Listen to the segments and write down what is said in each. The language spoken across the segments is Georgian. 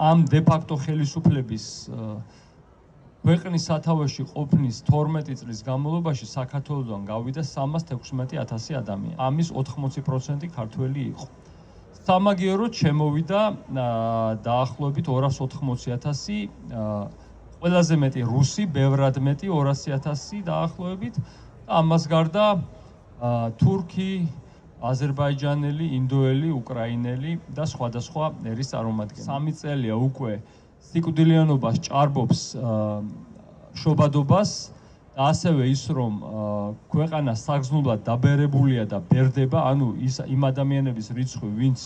ამ დე-ფაქტო ხელისუფლების ქვეყნის სათავეში ყოფნის 12 წლის განმავლობაში საქართველოსდან გავიდა 316,000 ადამიანი. ამის 80% ქართველი იყო. სამაგიეროდ შემოვიდა დაახლოებით 280,000, ყველაზე მეტი რუსი, ბევრად მეტი 200,000 დაახლოებით. ამას გარდა თურქი, აზერბაიჯანელი, ინდოელი, უკრაინელი და სხვადასხვა ერის წარმომადგენლები. 3 წელია უკვე სიკვდილიანობას ჭარბობს შობადობას და ასევე ის რომ ქვეყანა საგზნულად დაბერებულია და ბერდება, ანუ იმ ადამიანების რიცხვი, ვინც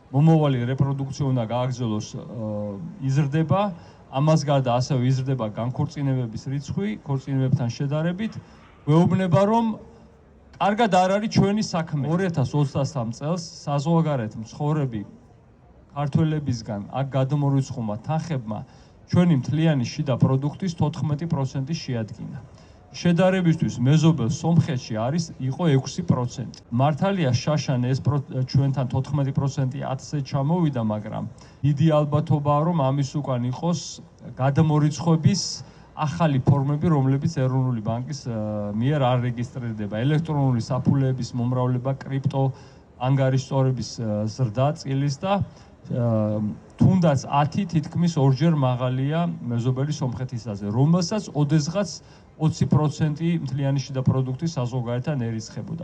მომავალი რეპროდუქცია უნდა გააგრძელოს, იზრდება. ამას გარდა ასევე იზრდება განქორწინებების რიცხვი, ქორწინებებთან შედარებით. გვეუბნება რომ კარგად არ არის ჩვენი საქმე. 2023 წელს საზღვარგარეთ მცხოვრები ქართველებისგან აქ გადმორიცხულმა თანხებმა ჩვენი მთლიანი შიდა პროდუქტის 14% შეადგინა. შედარებისთვის მეზობელ სომხეთში იყო 6%. მართალია შაშან ეს ჩვენთან 14% 10-ზე ჩამოვიდა, მაგრამ დიდი ალბათობაა რომ ამის უკან იყოს გადმორიცხვების ახალი ფორმები, რომლებიც ეროვნული ბანკის მიერ არ რეგისტრირდება. ელექტრონული საფულეების მომრავლება, კრიპტო ანგარიშწორების ზრდა წილის და თუნდაც 10 თითქმის ორჯერ მაღალია მეზობელი სომხეთისაზე, რომელსაც ოდესღაც 20% მთლიანი შიდა პროდუქტის საზღვარგარეთთან ერიცხებოდა.